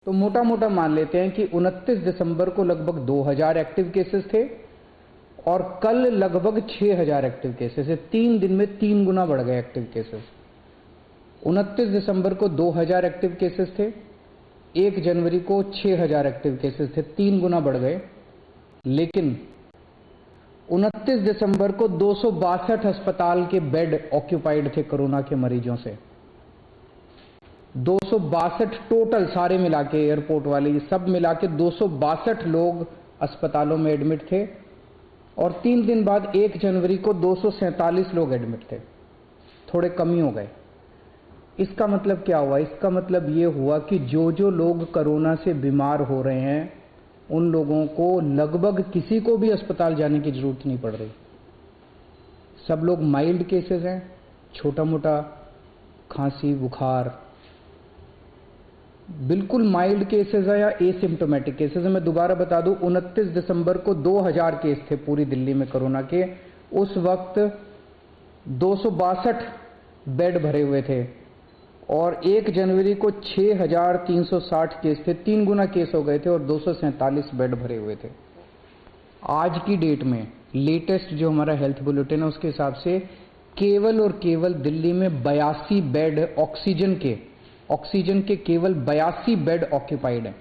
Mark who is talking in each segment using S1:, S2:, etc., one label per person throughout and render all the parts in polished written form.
S1: तो मोटा मोटा मान लेते हैं कि 29 दिसंबर को लगभग 2000 एक्टिव केसेस थे और कल लगभग 6000 एक्टिव केसेस है। 3 दिन में 3 गुना बढ़ गए एक्टिव केसेस। 29 दिसंबर को 2000 एक्टिव केसेस थे, 1 जनवरी को 6000 एक्टिव केसेस थे, 3 गुना बढ़ गए। लेकिन 29 दिसंबर को 262 अस्पताल के बेड ऑक्यूपाइड थे कोरोना के मरीजों से। 262 टोटल, सारे मिला के, एयरपोर्ट वाले सब मिला के 262 लोग अस्पतालों में एडमिट थे और 3 दिन बाद 1 जनवरी को 247 लोग एडमिट थे। थोड़े कमी हो गए। इसका मतलब क्या हुआ? इसका मतलब ये हुआ कि जो लोग कोरोना से बीमार हो रहे हैं उन लोगों को लगभग किसी को भी अस्पताल जाने की जरूरत नहीं पड़ रही। सब लोग माइल्ड केसेस हैं, छोटा मोटा खांसी बुखार, बिल्कुल माइल्ड केसेस है या एसिम्टोमेटिक केसेस है। मैं दोबारा बता दूं, 29 दिसंबर को 2000 केस थे पूरी दिल्ली में कोरोना के। उस वक्त 262 बेड भरे हुए थे और 1 जनवरी को 6360 केस थे। 3 गुना केस हो गए थे और 247 बेड भरे हुए थे। आज की डेट में लेटेस्ट जो हमारा हेल्थ बुलेटिन है उसके हिसाब से केवल और केवल दिल्ली में 82 बेड ऑक्सीजन के केवल 82 बेड ऑक्यूपाइड हैं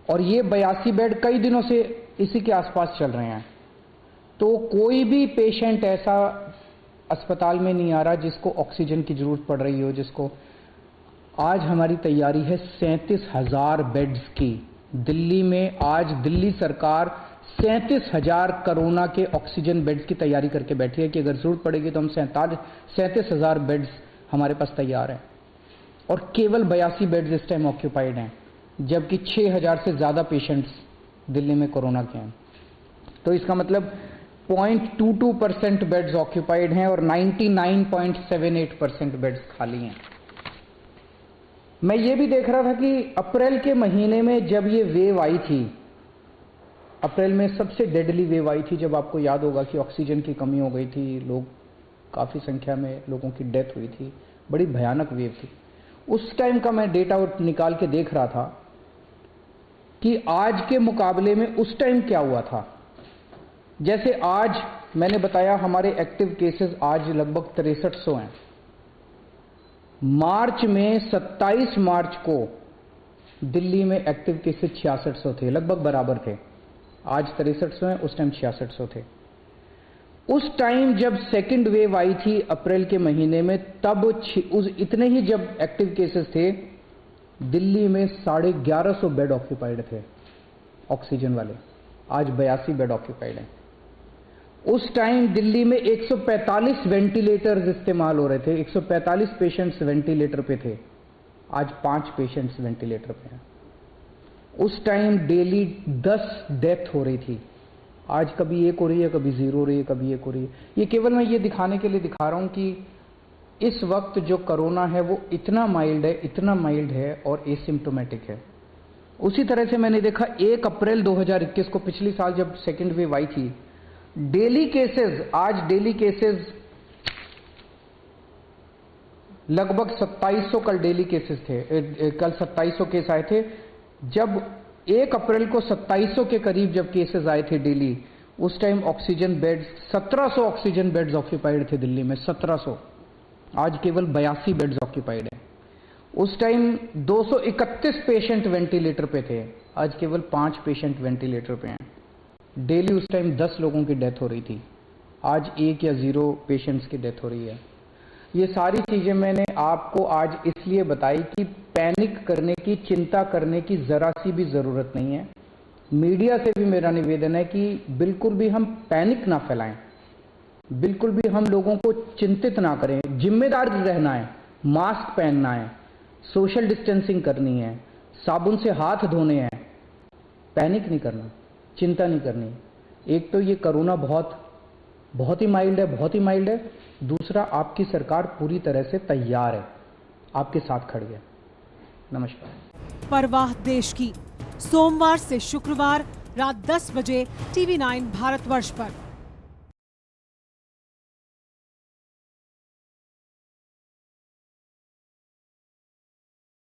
S1: और ये 82 बेड कई दिनों से इसी के आसपास चल रहे हैं। तो कोई भी पेशेंट ऐसा अस्पताल में नहीं आ रहा जिसको ऑक्सीजन की जरूरत पड़ रही हो। जिसको आज हमारी तैयारी है 37,000 बेड्स की। दिल्ली में आज दिल्ली सरकार 37,000 कोरोना के ऑक्सीजन बेड्स की तैयारी करके बैठी है कि अगर जरूरत पड़ेगी तो हम 37,000 बेड्स हमारे पास तैयार हैं और केवल 82 बेड्स इस टाइम ऑक्यूपाइड हैं, जबकि 6000 से ज़्यादा पेशेंट्स दिल्ली में कोरोना के हैं। तो इसका मतलब 0.22% बेड्स ऑक्यूपाइड हैं और 99.78% बेड्स खाली हैं। मैं ये भी देख रहा था कि अप्रैल के महीने में जब ये वेव आई थी, अप्रैल में सबसे डेडली वेव आई थी, जब आपको याद होगा कि ऑक्सीजन की कमी हो गई थी, लोग काफ़ी संख्या में लोगों की डेथ हुई थी, बड़ी भयानक वेव थी। उस टाइम का मैं डेटा निकाल के देख रहा था कि आज के मुकाबले में उस टाइम क्या हुआ था। जैसे आज मैंने बताया हमारे एक्टिव केसेस आज लगभग 6300 हैं। मार्च में 27 मार्च को दिल्ली में एक्टिव केसेस 6600 थे, लगभग बराबर थे। आज 6300 हैं, उस टाइम 6600 थे। उस टाइम जब सेकंड वेव आई थी अप्रैल के महीने में, तब उस इतने ही जब एक्टिव केसेस थे, दिल्ली में 1150 बेड ऑक्यूपाइड थे ऑक्सीजन वाले। आज 82 बेड ऑक्यूपाइड हैं। उस टाइम दिल्ली में 145 वेंटिलेटर्स इस्तेमाल हो रहे थे, 145 पेशेंट्स वेंटिलेटर पे थे। आज 5 पेशेंट्स वेंटिलेटर पे हैं। उस टाइम डेली 10 डेथ हो रही थी। आज कभी 1 हो रही है, कभी 0 हो रही है, कभी 1 हो रही है। ये केवल मैं ये दिखाने के लिए दिखा रहा हूं कि इस वक्त जो कोरोना है वो इतना माइल्ड है और एसिम्टोमेटिक है। उसी तरह से मैंने देखा 1 अप्रैल 2021 को, पिछली साल जब सेकेंड वेव आई थी, डेली केसेस, आज डेली केसेस लगभग 2700, कल डेली केसेस थे, कल 2700 केस आए थे। जब 1 अप्रैल को 2700 के करीब जब केसेस आए थे डेली, उस time oxygen beds 1700 oxygen beds occupied थे दिल्ली में, 1700। आज केवल 82 बेड्स ऑक्यूपाइड हैं। उस टाइम 231 पेशेंट वेंटिलेटर पे थे, आज केवल 5 पेशेंट वेंटिलेटर पे हैं। डेली उस टाइम 10 लोगों की डेथ हो रही थी, आज 1 या 0 पेशेंट्स की डेथ हो रही है। ये सारी चीजें मैंने आपको आज इसलिए बताई कि पैनिक करने की, चिंता करने की जरा सी भी जरूरत नहीं है। मीडिया से भी मेरा निवेदन है कि बिल्कुल भी हम पैनिक ना फैलाएं, बिल्कुल भी हम लोगों को चिंतित ना करें। जिम्मेदार रहना है, मास्क पहनना है, सोशल डिस्टेंसिंग करनी है, साबुन से हाथ धोने हैं। पैनिक नहीं करना, चिंता नहीं करनी। एक तो ये कोरोना बहुत ही माइल्ड है, दूसरा आपकी सरकार पूरी तरह से तैयार है, आपके साथ खड़ी है। नमस्कार।
S2: परवाह देश की, सोमवार से शुक्रवार रात 10 बजे TV9 भारतवर्ष पर।